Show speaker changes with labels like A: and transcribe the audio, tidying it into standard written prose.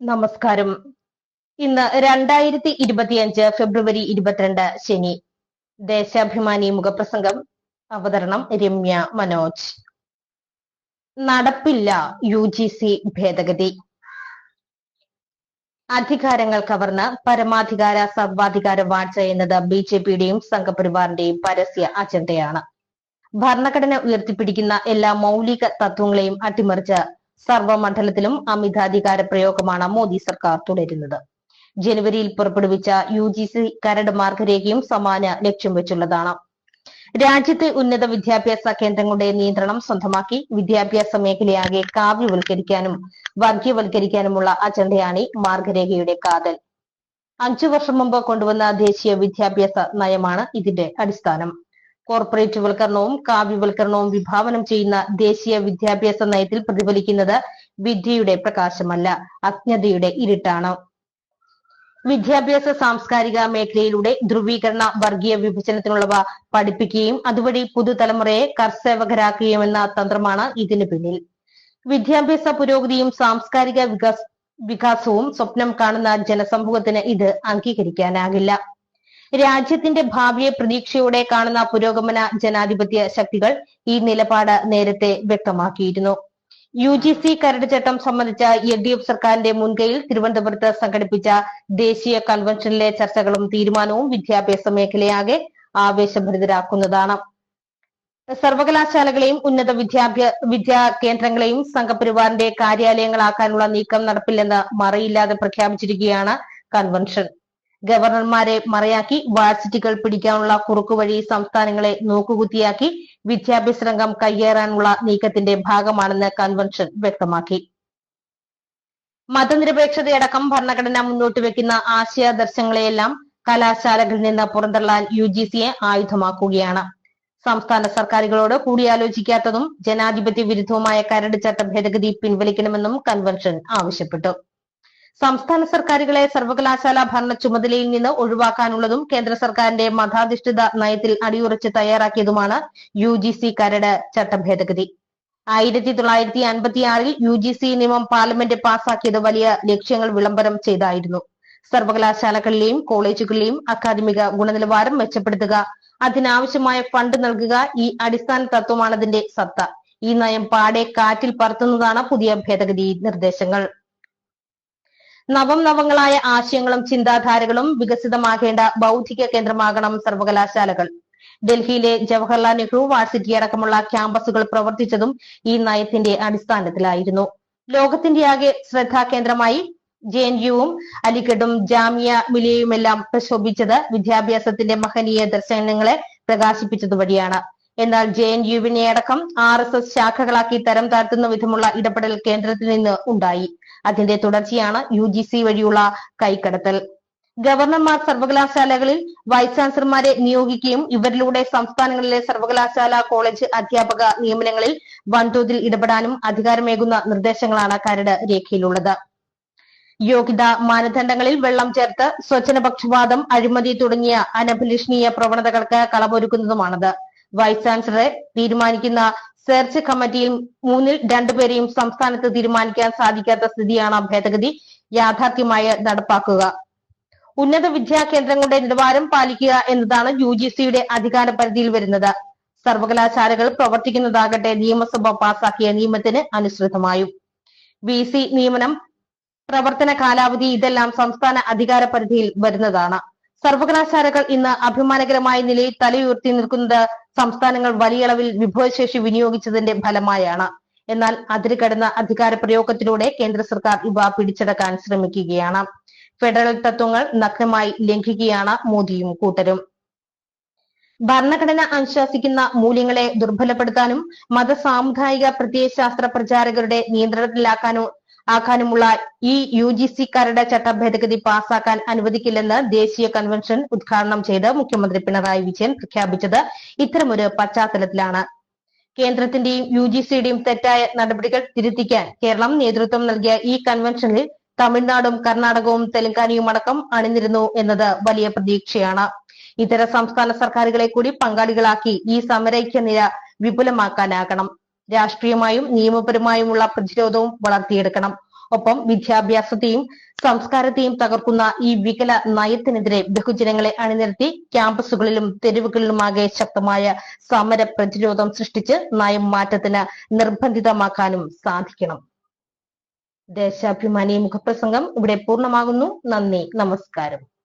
A: നമസ്കാരം. ഇന്ന് 2025 ഫെബ്രുവരി 22 ശനി. ദേശാഭിമാനി മുഖപ്രസംഗം. അവതരണം രമ്യ മനോജ്. നടപ്പില്ല UGC ഭേദഗതി. അധികാരങ്ങൾ കവർന്ന് പരമാധികാര സർവാധികാര വാഴ്ച എന്നത് BJPയുടെയും സംഘപരിവാറിന്റെയും പരസ്യ അജണ്ടയാണ്. ഭരണഘടന ഉയർത്തിപ്പിടിക്കുന്ന എല്ലാ മൗലിക തത്വങ്ങളെയും അട്ടിമറിച്ച് സർവമണ്ഡലത്തിലും അമിതാധികാര പ്രയോഗമാണ് മോദി സർക്കാർ തുടരുന്നത്. ജനുവരിയിൽ പുറപ്പെടുവിച്ച UGC കരട് മാർഗരേഖയും സമാന ലക്ഷ്യം വെച്ചുള്ളതാണ്. രാജ്യത്തെ ഉന്നത വിദ്യാഭ്യാസ കേന്ദ്രങ്ങളുടെ നിയന്ത്രണം സ്വന്തമാക്കി വിദ്യാഭ്യാസ മേഖലയാകെ കാവ്യവൽക്കരിക്കാനും വർഗീയവൽക്കരിക്കാനുമുള്ള അജണ്ടയാണ് മാർഗരേഖയുടെ കാതൽ. 5 വർഷം മുമ്പ് കൊണ്ടുവന്ന ദേശീയ വിദ്യാഭ്യാസ നയമാണ് ഇതിന്റെ അടിസ്ഥാനം. കോർപ്പറേറ്റ് വൽക്കരണവും കാവ്യവൽക്കരണവും വിഭാവനം ചെയ്യുന്ന ദേശീയ വിദ്യാഭ്യാസ നയത്തിൽ പ്രതിഫലിക്കുന്നത് വിദ്യയുടെ പ്രകാശമല്ല, അജ്ഞതയുടെ ഇരുട്ടാണ്. വിദ്യാഭ്യാസ സാംസ്കാരിക മേഖലയിലൂടെ ധ്രുവീകരണ വർഗീയ വിഭജനത്തിനുള്ളവ പഠിപ്പിക്കുകയും അതുവഴി പുതുതലമുറയെ കർസേവകരാക്കുകയുമെന്ന തന്ത്രമാണ് ഇതിനു പിന്നിൽ. വിദ്യാഭ്യാസ പുരോഗതിയും സാംസ്കാരിക വികാസവും സ്വപ്നം കാണുന്ന ജനസമൂഹത്തിന് ഇത് അംഗീകരിക്കാനാകില്ല. രാജ്യത്തിന്റെ ഭാവിയെ പ്രതീക്ഷയോടെ കാണുന്ന പുരോഗമന ജനാധിപത്യ ശക്തികൾ ഈ നിലപാട് നേരത്തെ വ്യക്തമാക്കിയിരുന്നു. UGC കരട് ചട്ടം സംബന്ധിച്ച LDF സർക്കാരിന്റെ മുൻകൈയിൽ തിരുവനന്തപുരത്ത് സംഘടിപ്പിച്ച ദേശീയ കൺവെൻഷനിലെ ചർച്ചകളും തീരുമാനവും വിദ്യാഭ്യാസ മേഖലയാകെ ആവേശഭരിതരാക്കുന്നതാണ്. സർവകലാശാലകളെയും ഉന്നത വിദ്യാ കേന്ദ്രങ്ങളെയും സംഘപരിവാറിന്റെ കാര്യാലയങ്ങളാക്കാനുള്ള നീക്കം നടപ്പില്ലെന്ന് മറയില്ലാതെ പ്രഖ്യാപിച്ചിരിക്കുകയാണ് കൺവെൻഷൻ. ഗവർണർമാരെ മറയാക്കി വാഴ്സിറ്റികൾ പിടിക്കാനുള്ള കുറുക്കുവഴി സംസ്ഥാനങ്ങളെ നോക്കുകുത്തിയാക്കി വിദ്യാഭ്യാസ രംഗം കയ്യേറാനുള്ള നീക്കത്തിന്റെ ഭാഗമാണെന്ന് കൺവെൻഷൻ വ്യക്തമാക്കി. മതനിരപേക്ഷതയടക്കം ഭരണഘടന മുന്നോട്ട് വെക്കുന്ന ആശയദർശനങ്ങളെയെല്ലാം കലാശാലകളിൽ നിന്ന് പുറന്തള്ളാൻ UGCയെ ആയുധമാക്കുകയാണ്. സംസ്ഥാന സർക്കാരുകളോട് കൂടിയാലോചിക്കാത്തതും ജനാധിപത്യ വിരുദ്ധവുമായ കരട് ചട്ട ഭേദഗതി പിൻവലിക്കണമെന്നും കൺവെൻഷൻ ആവശ്യപ്പെട്ടു. സംസ്ഥാന സർക്കാരുകളെ സർവകലാശാല ഭരണ ചുമതലയിൽ നിന്ന് ഒഴിവാക്കാനുള്ളതും കേന്ദ്ര സർക്കാരിന്റെ മതാധിഷ്ഠിത നയത്തിൽ അടിയുറച്ച് തയ്യാറാക്കിയതുമാണ് UGC കരട് ചട്ട ഭേദഗതി. 1956 UGC നിയമം പാർലമെന്റ് പാസാക്കിയത് വലിയ ലക്ഷ്യങ്ങൾ വിളംബരം ചെയ്തായിരുന്നു. സർവകലാശാലകളിലെയും കോളേജുകളിലെയും അക്കാദമിക ഗുണനിലവാരം മെച്ചപ്പെടുത്തുക, അതിനാവശ്യമായ ഫണ്ട് നൽകുക, ഈ അടിസ്ഥാന തത്വമാണതിന്റെ സത്ത. ഈ നയം പാടെ കാറ്റിൽ പറത്തുന്നതാണ് പുതിയ ഭേദഗതി നിർദ്ദേശങ്ങൾ. നവങ്ങളായ ആശയങ്ങളും ചിന്താധാരകളും വികസിതമാകേണ്ട ബൗദ്ധിക കേന്ദ്രമാകണം സർവകലാശാലകൾ. ഡൽഹിയിലെ ജവഹർലാൽ നെഹ്റു വാഴ്സിറ്റി അടക്കമുള്ള ക്യാമ്പസുകൾ പ്രവർത്തിച്ചതും ഈ നയത്തിന്റെ അടിസ്ഥാനത്തിലായിരുന്നു. ലോകത്തിന്റെ ആകെ ശ്രദ്ധാകേന്ദ്രമായി JNUവും അലിഗഡും ജാമിയ മിലിയയുമെല്ലാം പ്രശോഭിച്ചത് വിദ്യാഭ്യാസത്തിന്റെ മഹനീയ ദർശനങ്ങളെ പ്രകാശിപ്പിച്ചതുവഴിയാണ്. എന്നാൽ JNUവിനെ അടക്കം RSS ശാഖകളാക്കി തരം താഴ്ത്തുന്ന വിധമുള്ള ഇടപെടൽ കേന്ദ്രത്തിൽ നിന്ന് ഉണ്ടായി. അതിന്റെ തുടർച്ചയാണ് UGC വഴിയുള്ള കൈക്കടത്തൽ. ഗവർണർമാർ സർവകലാശാലകളിൽ വൈസ് ചാൻസലർമാരെ നിയോഗിക്കുകയും ഇവരിലൂടെ സംസ്ഥാനങ്ങളിലെ സർവകലാശാല കോളേജ് അധ്യാപക നിയമനങ്ങളിൽ വൻതോതിൽ ഇടപെടാനും അധികാരമേകുന്ന നിർദ്ദേശങ്ങളാണ് കരട് രേഖയിലുള്ളത്. യോഗ്യതാ മാനദണ്ഡങ്ങളിൽ വെള്ളം ചേർത്ത് സ്വജനപക്ഷപാതം, അഴിമതി തുടങ്ങിയ അനഭിലഷണീയ പ്രവണതകൾക്ക് കളമൊരുക്കുന്നതുമാണത്. വൈസ് ചാൻസലറെ തീരുമാനിക്കുന്ന സെർച്ച് കമ്മിറ്റിയിൽ 3-ൽ 2 പേരെയും സംസ്ഥാനത്ത് തീരുമാനിക്കാൻ സാധിക്കാത്ത സ്ഥിതിയാണ് ഭേദഗതി യാഥാർത്ഥ്യമായി നടപ്പാക്കുക. ഉന്നത വിദ്യാ കേന്ദ്രങ്ങളുടെ നിലവാരം പാലിക്കുക എന്നതാണ് UGCയുടെ അധികാര പരിധിയിൽ വരുന്നത്. സർവകലാശാലകൾ പ്രവർത്തിക്കുന്നതാകട്ടെ നിയമസഭ പാസാക്കിയ നിയമത്തിന് അനുസൃതമായും. VC നിയമനം, പ്രവർത്തന കാലാവധി ഇതെല്ലാം സംസ്ഥാന അധികാര പരിധിയിൽ വരുന്നതാണ്. സർവകലാശാലകൾ ഇന്ന് അഭിമാനകരമായ നിലയിൽ തലയുയർത്തി നിൽക്കുന്നത് സംസ്ഥാനങ്ങൾ വലിയ അളവിൽ വിഭവശേഷി വിനിയോഗിച്ചതിന്റെ ഫലമായാണ്. എന്നാൽ അതിര് കടന്ന അധികാര പ്രയോഗത്തിലൂടെ കേന്ദ്ര സർക്കാർ ഇവ പിടിച്ചെടുക്കാൻ ശ്രമിക്കുകയാണ്. ഫെഡറൽ തത്വങ്ങൾ നഗ്നമായി ലംഘിക്കുകയാണ് മോദിയും കൂട്ടരും. ഭരണഘടന അനുശാസിക്കുന്ന മൂല്യങ്ങളെ ദുർബലപ്പെടുത്താനും മത സാമുദായിക പ്രത്യയശാസ്ത്ര പ്രചാരകരുടെ നിയന്ത്രണത്തിലാക്കാനുമുള്ള ഈ UGC കരട് ചട്ട ഭേദഗതി പാസാക്കാൻ അനുവദിക്കില്ലെന്ന് ദേശീയ കൺവെൻഷൻ ഉദ്ഘാടനം ചെയ്ത് മുഖ്യമന്ത്രി പിണറായി വിജയൻ പ്രഖ്യാപിച്ചത് ഇത്തരമൊരു പശ്ചാത്തലത്തിലാണ്. കേന്ദ്രത്തിന്റെയും UGCയുടെയും തെറ്റായ നടപടികൾ തിരുത്തിക്കാൻ കേരളം നേതൃത്വം നൽകിയ ഈ കൺവെൻഷനിൽ തമിഴ്നാടും കർണാടകവും തെലങ്കാനയും അടക്കം അണിനിരുന്നു എന്നത് വലിയ പ്രതീക്ഷയാണ്. ഇതര സംസ്ഥാന സർക്കാരുകളെ കൂടി പങ്കാളികളാക്കി ഈ സമരൈക്യനിര വിപുലമാക്കാനാകണം. രാഷ്ട്രീയമായും നിയമപരമായുമുള്ള പ്രതിരോധവും വളർത്തിയെടുക്കണം. ഒപ്പം വിദ്യാഭ്യാസത്തെയും സംസ്കാരത്തെയും തകർക്കുന്ന ഈ വികല നയത്തിനെതിരെ ബഹുജനങ്ങളെ അണിനിരത്തി ക്യാമ്പസുകളിലും തെരുവുകളിലുമാകെ ശക്തമായ സമര പ്രതിരോധം സൃഷ്ടിച്ച് നയം മാറ്റത്തിന് നിർബന്ധിതമാക്കാനും സാധിക്കണം. ദേശാഭിമാനി മുഖപ്രസംഗം ഇവിടെ പൂർണ്ണമാകുന്നു. നന്ദി, നമസ്കാരം.